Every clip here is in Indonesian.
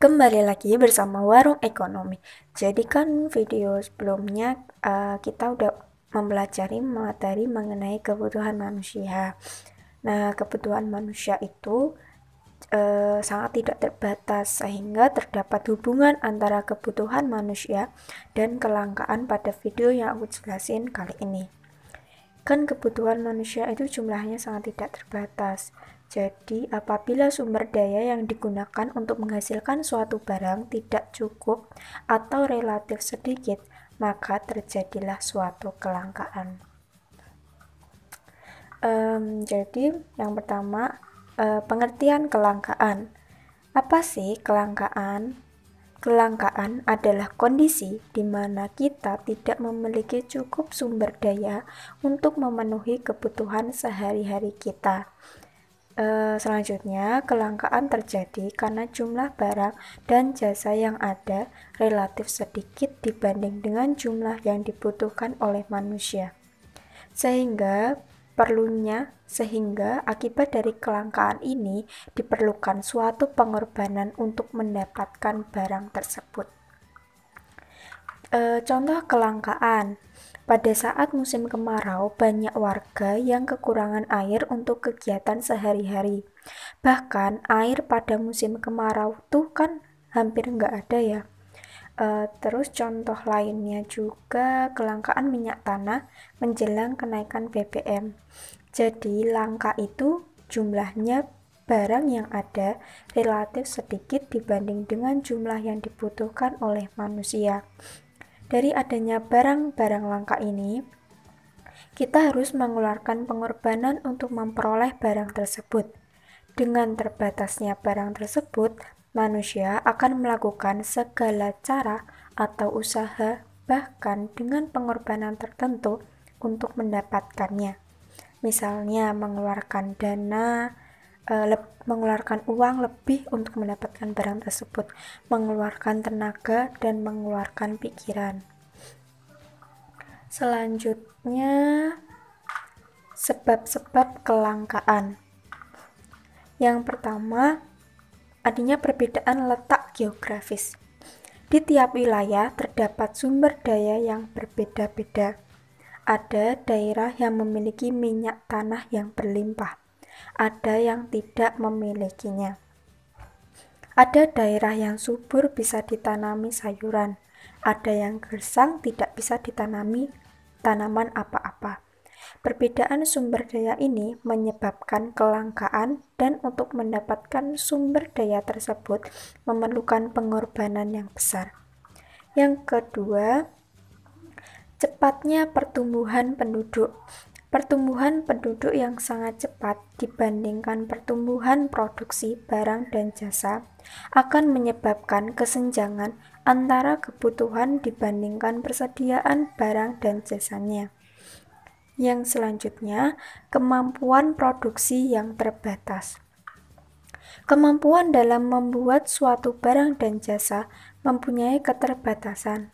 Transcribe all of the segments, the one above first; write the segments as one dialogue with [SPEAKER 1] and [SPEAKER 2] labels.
[SPEAKER 1] Kembali lagi bersama Warung Ekonomi. Jadi kan video sebelumnya kita udah mempelajari materi mengenai kebutuhan manusia. Nah, kebutuhan manusia itu sangat tidak terbatas sehingga terdapat hubungan antara kebutuhan manusia dan kelangkaan pada video yang aku jelasin kali ini. Kan kebutuhan manusia itu jumlahnya sangat tidak terbatas. Jadi, apabila sumber daya yang digunakan untuk menghasilkan suatu barang tidak cukup atau relatif sedikit, maka terjadilah suatu kelangkaan. Jadi, yang pertama, pengertian kelangkaan. Apa sih kelangkaan? Kelangkaan adalah kondisi di mana kita tidak memiliki cukup sumber daya untuk memenuhi kebutuhan sehari-hari kita. Selanjutnya, kelangkaan terjadi karena jumlah barang dan jasa yang ada relatif sedikit dibanding dengan jumlah yang dibutuhkan oleh manusia. Sehingga akibat dari kelangkaan ini diperlukan suatu pengorbanan untuk mendapatkan barang tersebut. Contoh kelangkaan. Pada saat musim kemarau, banyak warga yang kekurangan air untuk kegiatan sehari-hari. Bahkan air pada musim kemarau tuh kan hampir nggak ada ya. Terus contoh lainnya juga kelangkaan minyak tanah menjelang kenaikan BBM. Jadi langka itu jumlahnya barang yang ada relatif sedikit dibanding dengan jumlah yang dibutuhkan oleh manusia. Dari adanya barang-barang langka ini, kita harus mengeluarkan pengorbanan untuk memperoleh barang tersebut. Dengan terbatasnya barang tersebut, manusia akan melakukan segala cara atau usaha bahkan dengan pengorbanan tertentu untuk mendapatkannya. Misalnya mengeluarkan mengeluarkan uang lebih untuk mendapatkan barang tersebut, mengeluarkan tenaga dan mengeluarkan pikiran. Selanjutnya, sebab-sebab kelangkaan. Yang pertama, adanya perbedaan letak geografis. Di tiap wilayah terdapat sumber daya yang berbeda-beda. Ada daerah yang memiliki minyak tanah yang berlimpah, ada yang tidak memilikinya. Ada daerah yang subur bisa ditanami sayuran, ada yang gersang tidak bisa ditanami tanaman apa-apa. Perbedaan sumber daya ini menyebabkan kelangkaan dan untuk mendapatkan sumber daya tersebut memerlukan pengorbanan yang besar. Yang kedua, cepatnya pertumbuhan penduduk. Pertumbuhan penduduk yang sangat cepat dibandingkan pertumbuhan produksi barang dan jasa akan menyebabkan kesenjangan antara kebutuhan dibandingkan persediaan barang dan jasanya. Yang selanjutnya, kemampuan produksi yang terbatas. Kemampuan dalam membuat suatu barang dan jasa mempunyai keterbatasan.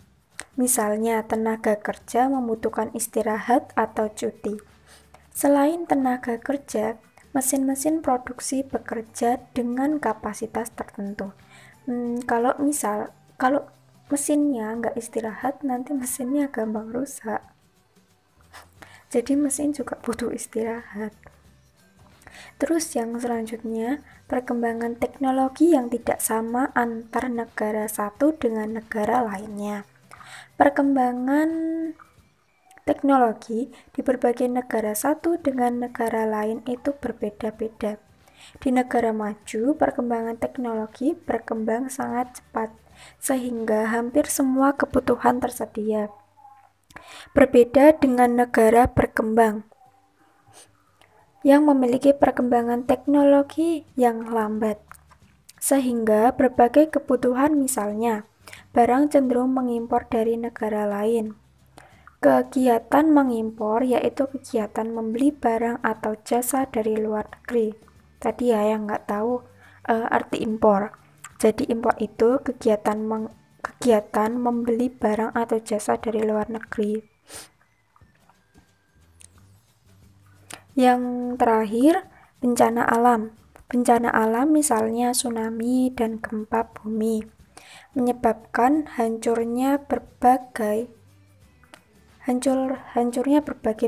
[SPEAKER 1] Misalnya, tenaga kerja membutuhkan istirahat atau cuti. Selain tenaga kerja, mesin-mesin produksi bekerja dengan kapasitas tertentu. Kalau mesinnya nggak istirahat, nanti mesinnya gampang rusak. Jadi mesin juga butuh istirahat. Terus yang selanjutnya, perkembangan teknologi yang tidak sama antar negara satu dengan negara lainnya. Perkembangan teknologi di berbagai negara satu dengan negara lain itu berbeda-beda. Di negara maju, perkembangan teknologi berkembang sangat cepat, sehingga hampir semua kebutuhan tersedia. Berbeda dengan negara berkembang yang memiliki perkembangan teknologi yang lambat, sehingga berbagai kebutuhan misalnya barang cenderung mengimpor dari negara lain. Kegiatan mengimpor yaitu kegiatan membeli barang atau jasa dari luar negeri. Tadi ya yang nggak tahu arti impor. Jadi impor itu kegiatan membeli barang atau jasa dari luar negeri. Yang terakhir, bencana alam. Bencana alam misalnya tsunami dan gempa bumi menyebabkan hancurnya berbagai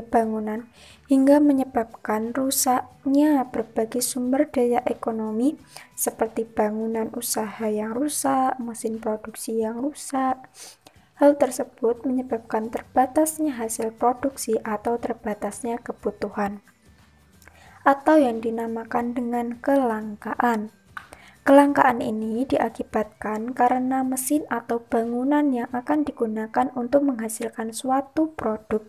[SPEAKER 1] bangunan hingga menyebabkan rusaknya berbagai sumber daya ekonomi seperti bangunan usaha yang rusak, mesin produksi yang rusak. Hal tersebut menyebabkan terbatasnya hasil produksi atau terbatasnya kebutuhan, atau yang dinamakan dengan kelangkaan. Kelangkaan ini diakibatkan karena mesin atau bangunan yang akan digunakan untuk menghasilkan suatu produk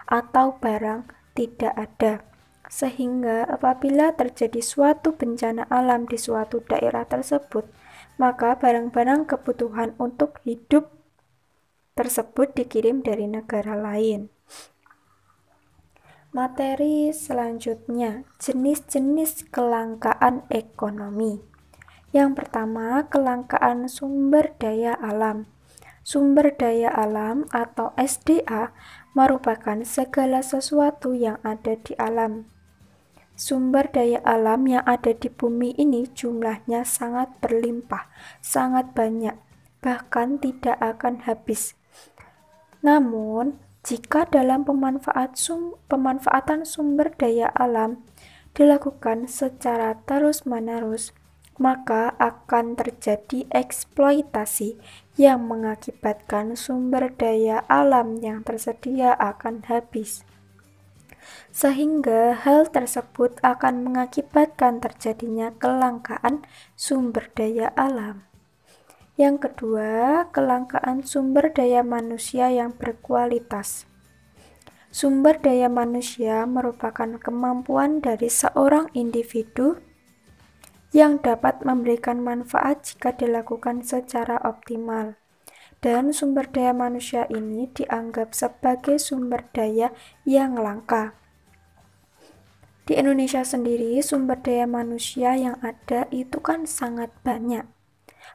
[SPEAKER 1] atau barang tidak ada. Sehingga apabila terjadi suatu bencana alam di suatu daerah tersebut, maka barang-barang kebutuhan untuk hidup tersebut dikirim dari negara lain. Materi selanjutnya, jenis-jenis kelangkaan ekonomi. Yang pertama, kelangkaan sumber daya alam. Sumber daya alam atau SDA merupakan segala sesuatu yang ada di alam. Sumber daya alam yang ada di bumi ini jumlahnya sangat berlimpah, sangat banyak, bahkan tidak akan habis. Namun, jika dalam pemanfaatan sumber daya alam dilakukan secara terus-menerus, maka akan terjadi eksploitasi yang mengakibatkan sumber daya alam yang tersedia akan habis. Sehingga hal tersebut akan mengakibatkan terjadinya kelangkaan sumber daya alam. Yang kedua, kelangkaan sumber daya manusia yang berkualitas. Sumber daya manusia merupakan kemampuan dari seorang individu yang dapat memberikan manfaat jika dilakukan secara optimal. Dan sumber daya manusia ini dianggap sebagai sumber daya yang langka. Di Indonesia sendiri, sumber daya manusia yang ada itu kan sangat banyak.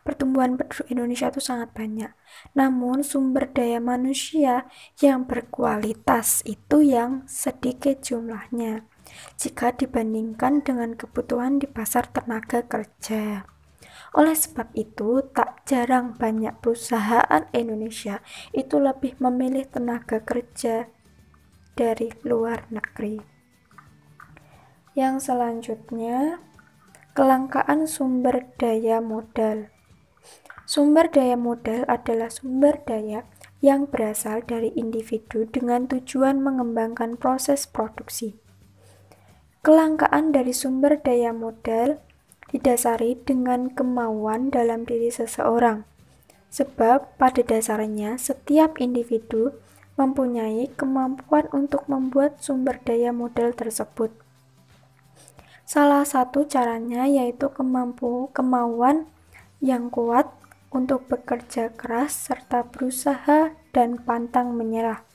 [SPEAKER 1] Pertumbuhan penduduk Indonesia itu sangat banyak. Namun sumber daya manusia yang berkualitas itu yang sedikit jumlahnya jika dibandingkan dengan kebutuhan di pasar tenaga kerja. Oleh sebab itu, tak jarang banyak perusahaan Indonesia itu lebih memilih tenaga kerja dari luar negeri. Yang selanjutnya, kelangkaan sumber daya modal. Sumber daya modal adalah sumber daya yang berasal dari individu dengan tujuan mengembangkan proses produksi. Kelangkaan dari sumber daya modal didasari dengan kemauan dalam diri seseorang, sebab pada dasarnya setiap individu mempunyai kemampuan untuk membuat sumber daya modal tersebut. Salah satu caranya yaitu kemauan yang kuat untuk bekerja keras serta berusaha dan pantang menyerah.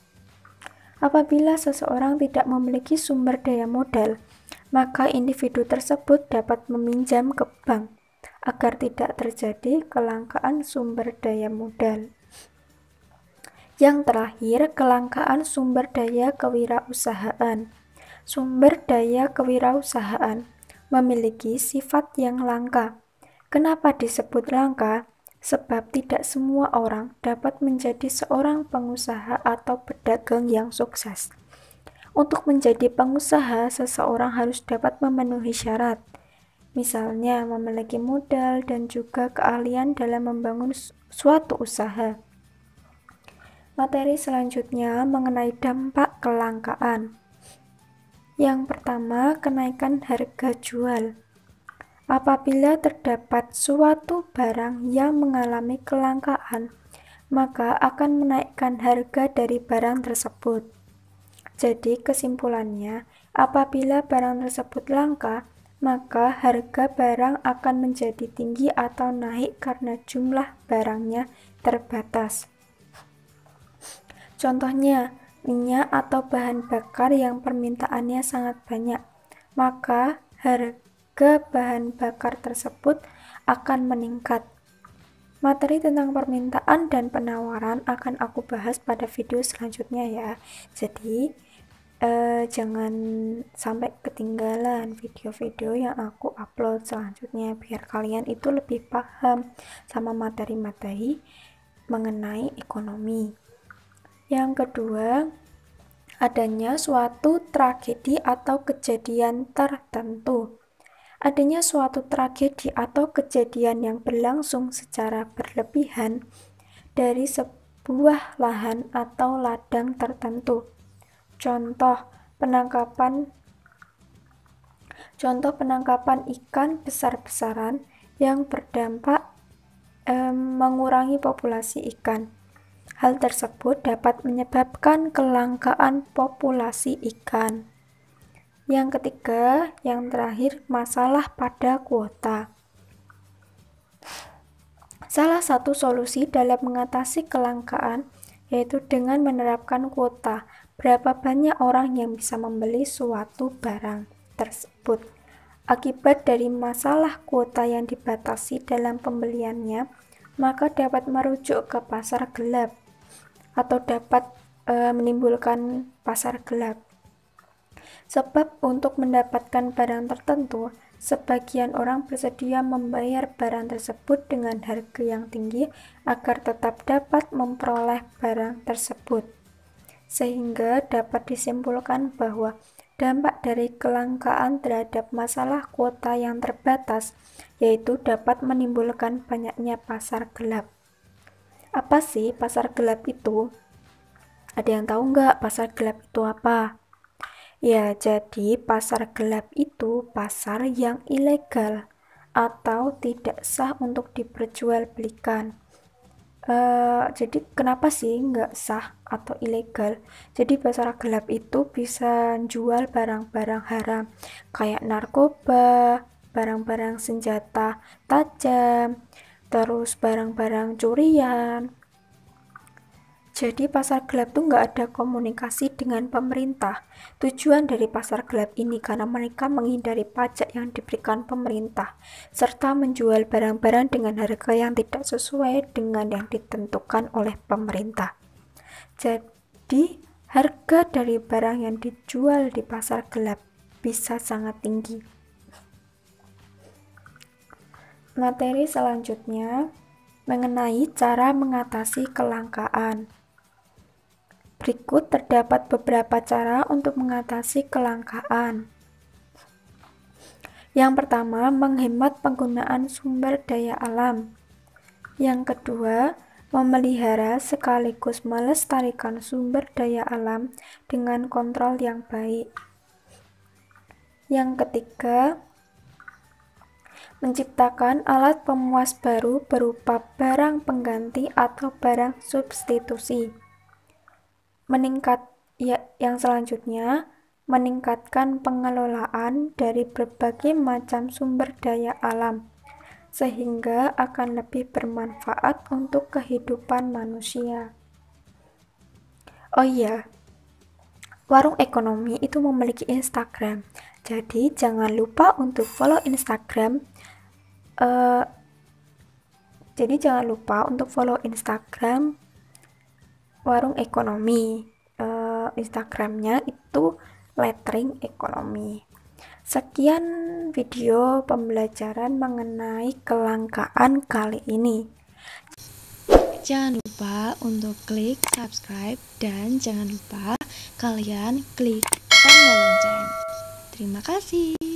[SPEAKER 1] Apabila seseorang tidak memiliki sumber daya modal, maka individu tersebut dapat meminjam ke bank agar tidak terjadi kelangkaan sumber daya modal. Yang terakhir, kelangkaan sumber daya kewirausahaan. Sumber daya kewirausahaan memiliki sifat yang langka. Kenapa disebut langka? Sebab tidak semua orang dapat menjadi seorang pengusaha atau pedagang yang sukses. Untuk menjadi pengusaha, seseorang harus dapat memenuhi syarat, misalnya memiliki modal dan juga keahlian dalam membangun suatu usaha. Materi selanjutnya mengenai dampak kelangkaan. Yang pertama, kenaikan harga jual. Apabila terdapat suatu barang yang mengalami kelangkaan, maka akan menaikkan harga dari barang tersebut. Jadi kesimpulannya, apabila barang tersebut langka, maka harga barang akan menjadi tinggi atau naik karena jumlah barangnya terbatas. Contohnya, minyak atau bahan bakar yang permintaannya sangat banyak, maka harga bahan bakar tersebut akan meningkat. Materi tentang permintaan dan penawaran akan aku bahas pada video selanjutnya ya. Jadi, jangan sampai ketinggalan video-video yang aku upload selanjutnya, biar kalian itu lebih paham sama materi-materi mengenai ekonomi. Yang kedua, adanya suatu tragedi atau kejadian tertentu. Adanya suatu tragedi atau kejadian yang berlangsung secara berlebihan dari sebuah lahan atau ladang tertentu. Contoh penangkapan ikan besar-besaran yang berdampak mengurangi populasi ikan. Hal tersebut dapat menyebabkan kelangkaan populasi ikan. Yang ketiga, yang terakhir, masalah pada kuota. Salah satu solusi dalam mengatasi kelangkaan yaitu dengan menerapkan kuota. Berapa banyak orang yang bisa membeli suatu barang tersebut. Akibat dari masalah kuota yang dibatasi dalam pembeliannya, maka dapat merujuk ke pasar gelap atau dapat menimbulkan pasar gelap. Sebab untuk mendapatkan barang tertentu, sebagian orang bersedia membayar barang tersebut dengan harga yang tinggi agar tetap dapat memperoleh barang tersebut. Sehingga dapat disimpulkan bahwa dampak dari kelangkaan terhadap masalah kuota yang terbatas yaitu dapat menimbulkan banyaknya pasar gelap. Apa sih pasar gelap itu? Ada yang tahu nggak pasar gelap itu apa? Ya, jadi pasar gelap itu pasar yang ilegal atau tidak sah untuk diperjualbelikan. Jadi kenapa sih nggak sah atau ilegal? Jadi pasar gelap itu bisa jual barang-barang haram kayak narkoba, barang-barang senjata tajam, terus barang-barang curian. Jadi pasar gelap tuh nggak ada komunikasi dengan pemerintah. Tujuan dari pasar gelap ini karena mereka menghindari pajak yang diberikan pemerintah, serta menjual barang-barang dengan harga yang tidak sesuai dengan yang ditentukan oleh pemerintah. Jadi harga dari barang yang dijual di pasar gelap bisa sangat tinggi. Materi selanjutnya mengenai cara mengatasi kelangkaan. Berikut terdapat beberapa cara untuk mengatasi kelangkaan. Yang pertama, menghemat penggunaan sumber daya alam. Yang kedua, memelihara sekaligus melestarikan sumber daya alam dengan kontrol yang baik. Yang ketiga, menciptakan alat pemuas baru berupa barang pengganti atau barang substitusi. Yang selanjutnya, meningkatkan pengelolaan dari berbagai macam sumber daya alam, sehingga akan lebih bermanfaat untuk kehidupan manusia. Oh iya, Warung Ekonomi itu memiliki Instagram, jadi jangan lupa untuk follow Instagram. Warung Ekonomi. Instagramnya itu lettering ekonomi. Sekian video pembelajaran mengenai kelangkaan kali ini.
[SPEAKER 2] Jangan lupa untuk klik subscribe dan jangan lupa kalian klik tombol lonceng. Terima kasih.